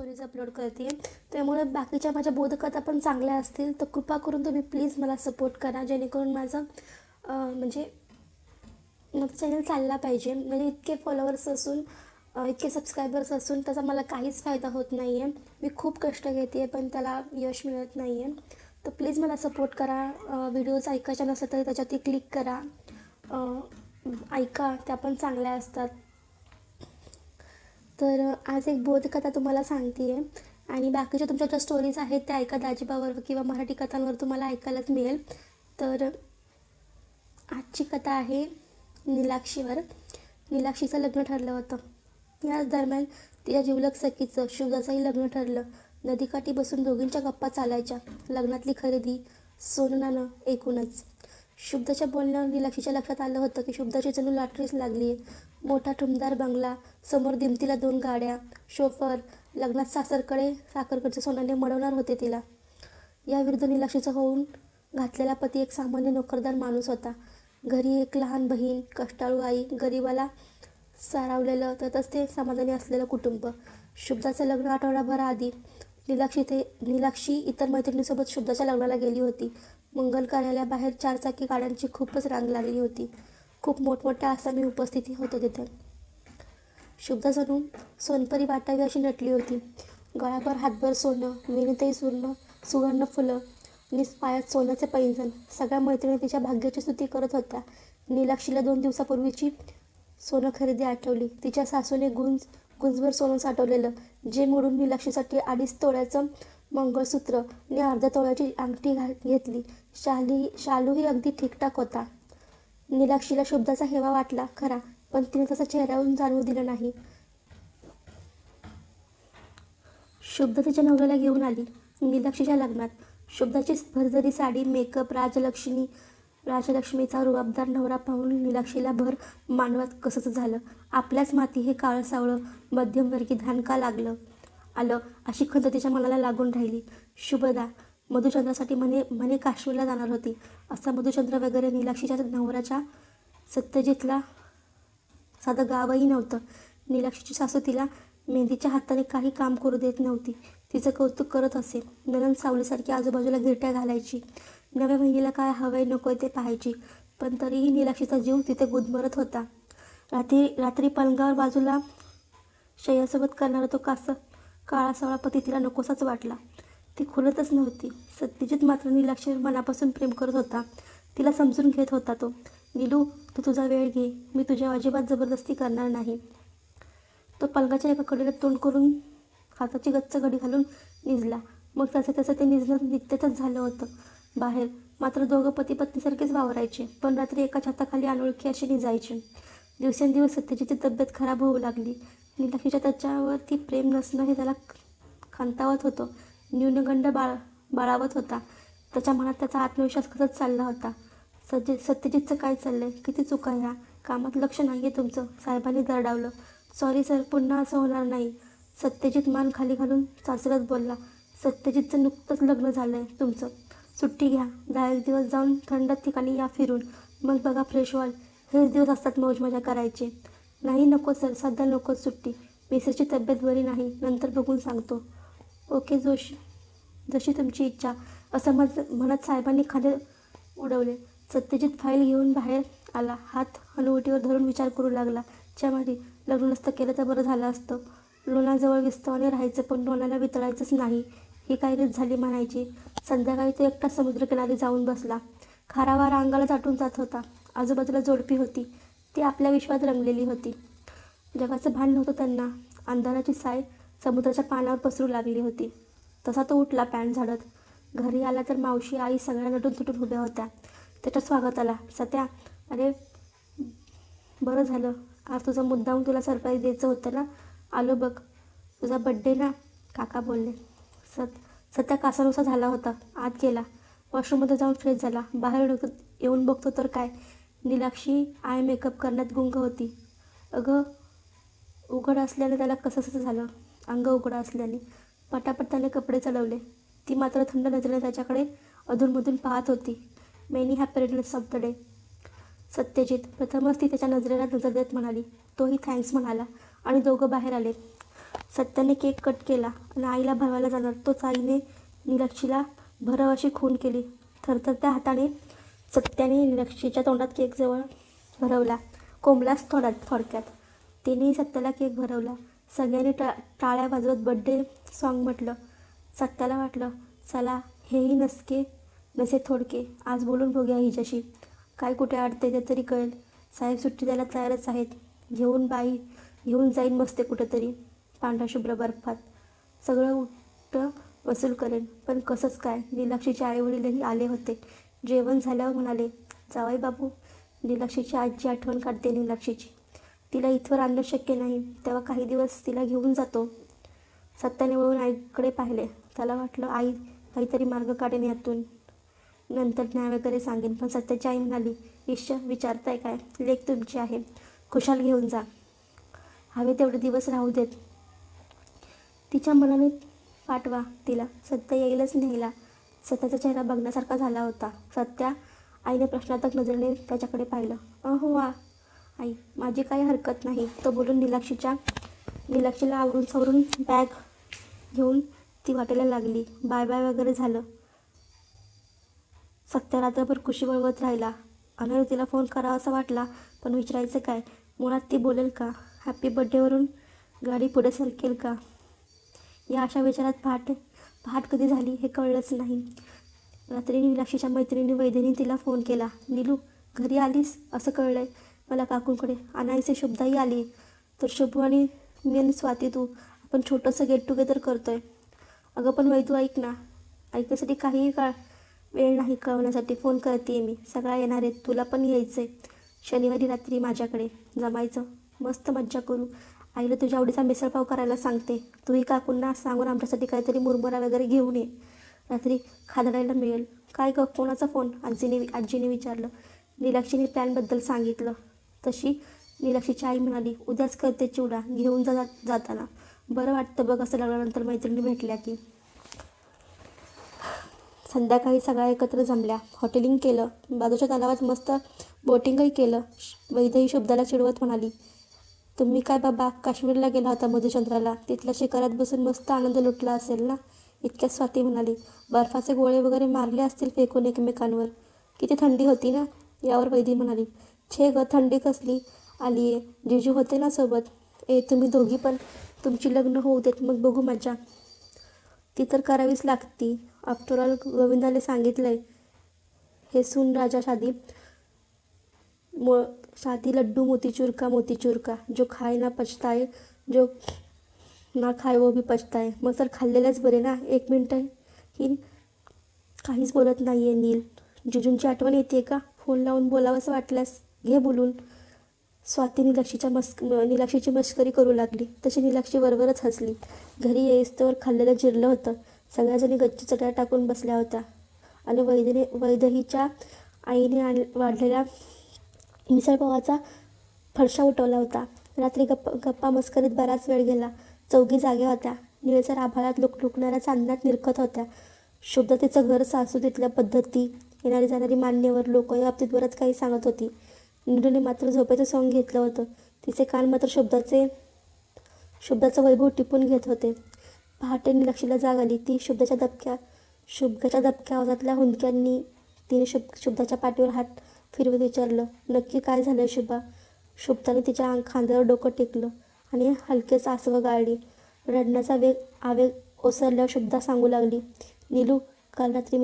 Stories upload करते आहे. त्यामुळे बाकीच्या माझ्या बोधकथा पण चांगल्या असतील तर कृपा करून तुम्ही प्लीज मला सपोर्ट करा, जेणेकरून माझं म्हणजे माझं चॅनल चालला पाहिजे. म्हणजे इतके फॉलोअर्स असून इतके सबस्क्रायबर्स असून त्याचा मला काहीच फायदा होत नाही आहे. मी खूप कष्ट घेते आहे पण त्याला यश मिळत नाही आहे. तर प्लीज मला सपोर्ट करा. व्हिडिओज ऐकायच्या नसतं तर त्याच्यावरती क्लिक करा, ऐका, त्या पण चांगल्या असतात. तर आज एक बोधकथा तुम्हाला सांगते आहे आणि बाकीच्या तुमच्या ज्या स्टोरीज आहेत त्या ऐका दाजीबावर किंवा मराठी कथांवर तुम्हाला ऐकायलाच मिळेल. तर आजची कथा आहे नीलाक्षीवर. नीलाक्षीचं लग्न ठरलं होतं. याच दरम्यान तिच्या जिवलग सखीचं शुभदाचंही लग्न ठरलं. नदीकाठी बसून दोघींच्या गप्पा चालायच्या. लग्नातली खरेदी, सोनं नाणं एकूणच. शुभदाच्या बोलण्यावर नीलाक्षीच्या लक्षात आलं होतं की शुभदाची जणू लॉटरीच लागली आहे. मोठा ठुमदार बंगला, समोर दिमतीला 2 गाड्या, शोफर, लग्नात साखरकडच्या सोन्याने मडवणार होते तिला. याविरुद्ध नीलाक्षीचा होऊन घातलेला पती एक सामान्य नोकरदार माणूस होता. घरी एक लहान बहीण, कष्टाळू आई, गरिबाला सारावलेलं त्यातच ते समाधानी असलेलं कुटुंब. शुभदाचं लग्न आठवडाभर आधी नीलाक्षी इतर मैत्रिणींसोबत शुभदाच्या लग्नाला गेली होती. मंगल कार्यालयाबाहेर 4 चाकी गाड्यांची खूपच रांग लागली होती. खूप मोठमोठ्या आसामी उपस्थिती होते तिथे. शुभदा जणू सोनपरी वाटावी अशी नटली होती. गळ्याभर हातभर सोनं, वेणीतही सुवर्ण फुलं आणि पायात सोन्याचे पैंजण. सगळ्या मैत्रिणी तिच्या भाग्याची स्तुती करत होत्या. नीलाक्षीला 2 दिवसापूर्वीची सोनं खरेदी आठवली. तिच्या सासूने गुंजभर सोनं साठवलेलं, जे मोडून नीलाक्षीसाठी 2.5 तोळ्याचं मंगळसूत्र आणि अर्ध्या तोळ्याची अंगठी घेतली. शालूही अगदी ठीकठाक होता. नीलाक्षीला शुभदाचा हेवा वाटला खरा, पण तिने तसा चेहऱ्यावरून जाणवू दिलं नाही. शुभदा तिच्या नवऱ्याला घेऊन आली नीलाक्षीच्या लग्नात. शुभदाची भरजरी साडी, मेकअप, राजलक्ष्मीचा रुबाबदार नवरा पाहून नीलाक्षीला भर मानवात कसंच झालं. आपल्याच माती हे काळं सावळं मध्यमवर्गीय धान का आलं अशी खंत तिच्या मनाला लागून राहिली. शुभदा मधुचंद्रासाठी म्हणे काश्मीरला जाणार होती. असा मधुचंद्र वगैरे नीलाक्षीच्या नवऱ्याच्या सत्यजितला साधं गावही नव्हतं. नीलाक्षीची सासू तिला मेहंदीच्या हाताने काही काम करू देत नव्हती. तिचं कौतुक करत असे. नणंद सावलीसारखी आजूबाजूला गिरट्या घालायची. नव्या बहिणीला काय हवंय नकोय ते पाहायची. पण तरीही नीलाक्षीचा जीव तिथे गुदमरत होता. रात्री पलंगावर बाजूला शय्यासोबत करणारा तो काळा सावळा पती तिला नकोसाच वाटला. ती खुलतच नव्हती. सत्यजित मात्र नीलाक्षीवर मनापासून प्रेम करत होता. तिला समजून घेत होता तो. नीलू, तू तुझा वेळ घे, मी तुझ्या अजिबात जबरदस्ती करणार नाही. तो पलंगाच्या एका कडेला तोंड करून हाताची गच्च घडी घालून निजला. मग त्याचं ते निजणं नित्याचंच झालं होतं. बाहेर मात्र दोघं पती पत्नीसारखेच वावरायचे, पण रात्री एका छताखाली अनोळखी अशी निजायचे. दिवसेंदिवस सत्यजीची तब्येत खराब होऊ लागली. नीलाक्षीच्या त्याच्यावरती प्रेम नसणं हे त्याला खांतावत होतं. न्यूनगंड बाळावत होता. त्याच्या मनात त्याचा आत्मविश्वास खचत चालला होता. सत्यजितचं काय चाललंय? किती चुका ह्या? कामात लक्ष नाही आहे तुमचं, साहेबांनी दरडावलं. सॉरी सर, पुन्हा असं होणार नाही. सत्यजित मान खाली घालून चाचरत बोलला. सत्यजितचं नुकतंच लग्न झालंय तुमचं. सुट्टी घ्या, 10 दिवस जाऊन थंड ठिकाणी या फिरून, मग बघा फ्रेश व्हाल. हेच दिवस असतात मौज मजा करायचे. नाही नको सर, सध्या नकोच सुट्टी. मिसेसची तब्येत बरी नाही, नंतर बघून सांगतो. ओके जशी तुमची इच्छा, असं म्हणत साहेबांनी खांदे उडवले. सत्यजित फाईल घेऊन बाहेर आला. हात हनुवटीवर धरून विचार करू लागला. च्यामारी, लग्न नसतं केलं तर बरं झालं असतं. लोणाजवळ विस्तवाने राहायचं, पण लोणाला वितळायचंच नाही, ही काय रीत झाली म्हणायची. संध्याकाळी तो एकटा समुद्रकिनारी जाऊन बसला. खारा वारा अंगाला चाटून जात होता. आजूबाजूला जोडपी होती. ती आपल्या विश्वात रंगलेली होती. जगाचं भान नव्हतं त्यांना. अंधाराची साय समुद्राच्या पाण्यावर पसरू लागली होती. तसा तो उठला पॅन्ट झाडत. घरी आला तर मावशी, आई सगळ्या नटून तुटून उभ्या होत्या. त्याच्या स्वागताला. सत्या, अरे बरं झालं, आज तुझा मुद्दाम तुला सरप्राईज द्यायचं होतं ना. आलो बघ, तुझा बड्डे ना, काका बोलले. सत्या कासानुसा झाला होता. आत गेला. वॉशरूममध्ये जाऊन फ्रेश झाला. बाहेर येऊन बघतो तर काय, नीलाक्षी आय मेकअप करण्यात गुंग होती. उघड असल्याने त्याला कसंसं झालं. अंग उघडं असल्याने पटापट त्याने कपडे चढवले. ती मात्र थंड नजरेने त्याच्याकडे अधूनमधून पाहत होती. Many happy returns of the day. Satyajit. प्रथमच ती त्याच्या नजरेला नजर देत म्हणाली. तोही थँक्स म्हणाला आणि दोघं बाहेर आले. सत्याने केक कट केला आणि आईला भरवायला जाणार तोच आईने नीलाक्षीला भरव अशी खून केली. थरथरत्या हाताने सत्याने नीलाक्षीच्या तोंडात केक जवळ भरवला. कोंबलाच थोडक्यात. तिनेही सत्याला केक भरवला. सगळ्यांनी टाळ्या वाजवत बर्थडे सॉन्ग म्हटलं. सत्याला वाटलं, चला हेही नसे थोडके. आज बोलून बघूया हिच्याशी. काय कुठे अडते ते तरी कळेल. साहेब सुट्टी द्यायला तयारच आहेत. घेऊन जाईन मस्ते कुठंतरी पांढरा शुभ्र बर्फात. सगळं उठं वसूल करेन. पण कसंच काय? नीलाक्षीचे आईवडीलही आले होते. जेवण झाल्यावर म्हणाले, जावई बापू. नीलाक्षीची आजी आठवण काढते नीलाक्षीची. तिला इथवर आणणं शक्य नाही. तेव्हा काही दिवस तिला घेऊन जातो. सत्याने वळून आईकडे पाहिले. त्याला वाटलं आई काहीतरी मार्ग काढेन यातून. नंतर न्याय वगैरे सांगेन. पण सत्याची आई म्हणाली, विचारताय काय? लेक तुमची आहे. खुशाल घेऊन जा. हवे तेवढे दिवस राहू देत. तिच्या मनाने पाठवा तिला. सत्य येईलच न्यायला. सत्याचा चेहरा बघण्यासारखा झाला होता. सत्या आईने प्रश्नार्थक नजरेने त्याच्याकडे पाहिलं. हो आई, माझी काही हरकत नाही. तो बोलून नीलाक्षीला आवरून सवरून बॅग घेऊन ती वाटायला लागली. बाय बाय वगैरे झालं. सत्या रात्रभर कुशी वळवत राहिला. अनोळी तिला फोन करावा असा वाटला, पण विचारायचं काय? मुळात ती बोलेल का? हॅपी बर्थडेवरून गाडी पुढे सरकेल का? या अशा विचारात पहाट कधी झाली हे कळलंच नाही. रात्री नीलाक्षीच्या मैत्रिणी वैद्यने तिला फोन केला. नीलू, घरी आलीस असं कळलंय मला काकूंकडे. अनाईसे शुभदाही आली. तर शुभू आणि मी आणि स्वाती तू आपण छोटंसं गेट टुगेदर करतोय. अगं पण वैदू ऐक ना. ऐकण्यासाठी काहीही वेळ नाही कळवण्यासाठी फोन करते मी. सगळ्या येणार आहेत. तुला पण यायचंय. शनिवारी रात्री माझ्याकडे जमायचं. मस्त मज्जा करू. आईला तुझ्या आवडीचा मिसळपाव करायला सांगते. तूही काकूंना सांगून आमच्यासाठी काहीतरी मुरमुरा वगैरे घेऊन ये. रात्री खादडायला मिळेल. काय गं, कोणाचा फोन? आजीने विचारलं. नीलाक्षीने प्लॅनबद्दल सांगितलं. तशी नीलाक्षीची आई म्हणाली, उद्याच करते चिवडा. घेऊन जाताना. बरं वाटतं बघ असं लागल्यानंतर मैत्रिणी भेटल्या की. संध्याकाळी सगळ्या एकत्र जमल्या. हॉटेलिंग केलं. बाजूच्या तलावात मस्त बोटिंगही केलं. वैद्यही शुभदाला चिडवत म्हणाली, तुम्ही काय बाबा काश्मीरला गेला होता मधुचंद्राला. तिथल्या शिकारात बसून मस्त आनंद लुटला असेल ना? इतक्यात स्वाती म्हणाली, बर्फाचे गोळे वगैरे मारले असतील फेकून एकमेकांवर. किती थंडी होती ना? यावर वैदी म्हणाली, छे ग, थंडी कसली आलीये. जिजू होते ना सोबत. तुम्ही दोघी पण. तुमची लग्न होऊ देत, मग बघू मजा. ती तर करावीच लागती. आफ्टरऑल गोविंदाने सांगितलंय, हे सून राजा शादी लड्डू मोतीचूर का. जो खाए ना पछताए, जो ना खाए वो भी पछताए. मग तर खाल्लेलंच बरे ना. एक मिनटं ही काहीच बोलत नाही आहे नील. जिजूंची आठवण येते का? फोन लावून बोलावंसं वाटल्यास घे बोलून. स्वाती नीलाक्षीची मस्करी करू लागली. तशी नीलाक्षी वरवरच हसली. घरी येईस्तोवर खाल्लेलं जिरलं होतं. सगळ्याजणी गच्ची चटया टाकून बसल्या होत्या आणि वैदहीच्या आईने वाढलेल्या मिसळपावाचा फडशा उठवला होता. रात्री गप्पा मस्करीत बराच वेळ गेला. चौघी जाग्या होत्या. निळसर आभाळात लुकलुकणाऱ्या चांदण्यात निरखत होत्या. शुभदा तिचं घर, सासू, तिथल्या पद्धती, येणारी जाणारी मान्यवर लोक या बाबतीत बरंच काही सांगत होती. नीलूने मात्र झोपेचं सोंग घेतलं होतं. तिचे कान मात्र शुभदाचं वैभव टिपून घेत होते. पहाटे नीलाक्षीला जाग आली. ती शुभदाच्या दबक्या आवाजातल्या हुंदक्यांनी तिने शुभदाच्या पाठीवर हात फिरवत विचारलं, नक्की काय झालंय शुभा? शुभदाने तिच्या खांद्यावर डोकं टेकलं आणि हलकेच आसवं गाळली. रडण्याचा आवेग ओसरल्यावर शुभदा सांगू लागली, नीलू, काल रात्री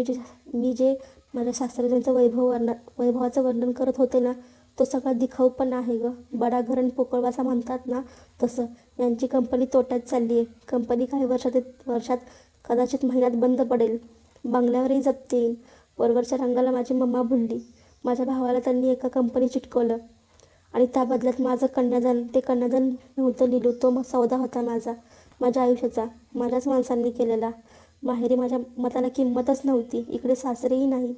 मी जे माझ्या सासरच्यांचं वैभवाचं वर्णन करत होते ना, तो सगळा दिखाऊपणा आहे गं. बडा घरण पोकळवासा म्हणतात ना, तसं. यांची कंपनी तोट्यात चालली आहे. कंपनी काही वर्षात कदाचित महिन्यात बंद पडेल. बंगल्यावरही जप्ती येईल. वरवरच्या रंगाला माझी मम्मा भुलली. माझ्या भावाला त्यांनी एका कंपनी चिटकवलं आणि त्या बदल्यात माझं कन्यादान. ते कन्यादान नव्हतं नीलू, तो सौदा होता माझ्या आयुष्याचा, माझ्याच माणसांनी केलेला. माहेरी माझ्या मताला किंमतच नव्हती. इकडे सासरेही नाही.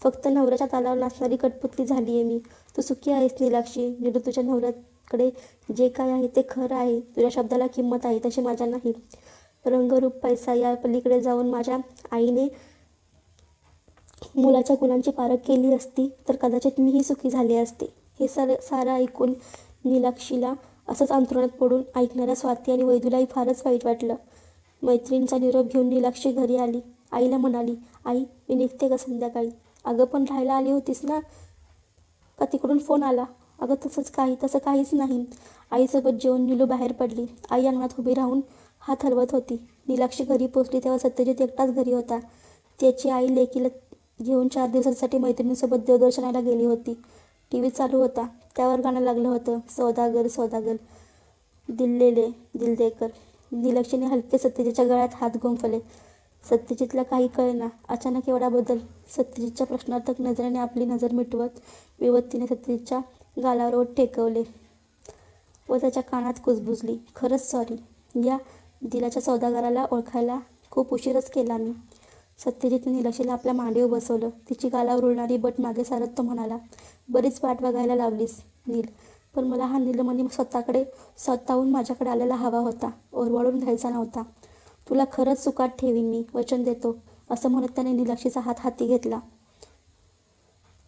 फक्त नवऱ्याच्या तालावर नाचणारी कठपुतली झाली आहे मी. तू सुखी आहेस नीलाक्षी? नीलू, तुझ्या नवऱ्याकडे जे काय आहे ते खरं आहे. तुझ्या शब्दाला किंमत आहे, तशी माझ्या नाही. रंगरूप पैसा या पलीकडे जाऊन माझ्या आईने मुलाच्या गुणांची पारख केली असती तर कदाचित मीही सुखी झाले असते. हे सारं ऐकून नीलाक्षीला असंच अंथरुणात पडून ऐकणाऱ्या स्वाती आणि वैदूलाही फारच वाईट वाटलं. मैत्रिणीचा निरोप घेऊन नीलाक्षी घरी आली. आईला म्हणाली, आई मी निघते का संध्याकाळी? अगं पण राहायला आली होतीस ना? का तिकडून फोन आला? अगं तसं काहीच नाही. आईसोबत जेवून नीलू बाहेर पडली. आई अंगणात उभी राहून हात हलवत होती. नीलाक्षी घरी पोचली तेव्हा सत्यजित एकटाच घरी होता. त्याची आई लेकीला घेऊन 4 दिवसांसाठी मैत्रिणीसोबत देवदर्शनाला गेली होती. टी व्ही चालू होता. त्यावर गाणं लागलं होतं, सौदागर सौदागर दिल्लेले दिलदेकर. नीलाक्षीने हलके सत्यजितच्या गळ्यात हात गुंफले. सत्यजितला काही कळेना. अचानक एवढा बदल? सत्यजितच्या प्रश्नार्थक नजरेने आपली नजर मिटवत विवतीने सत्यजितच्या गालावर ओठ टेकवले व त्याच्या कानात कुजबुजली. खरंच सॉरी. या दिलाच्या सौदागराला ओळखायला खूप उशीरच केला मी. सत्यजितने नीलाक्षीला आपल्या मांडीवर बसवलं. तिची गालावर उडणारी बट मागे सारत तो म्हणाला, बरीच वाट बघायला लावलीस नील, पण मला हा नीलमणी स्वतःहून माझ्याकडे आलेला हवा होता, ओरवाळून घ्यायचा नव्हता. तुला खरंच सुखात ठेवीन मी, वचन देतो, असं म्हणत त्याने नीलाक्षीचा हात हाती घेतला.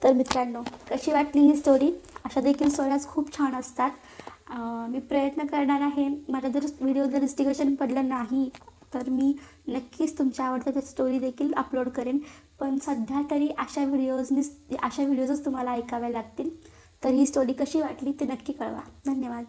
तर मित्रांनो, कशी वाटली ही स्टोरी? अशा देखील स्टोऱ्याज खूप छान असतात. मी प्रयत्न करणार आहे, माझा जर व्हिडिओ जर इन्स्टिगेशन पडलं नाही तर मी नक्कीच तुमच्या आवडत्या स्टोरी देखील अपलोड करेन. पण सध्या तरी अशा व्हिडिओजच तुम्हाला ऐकाव्या लागतील. तर ही स्टोरी कशी वाटली ते नक्की कळवा. धन्यवाद.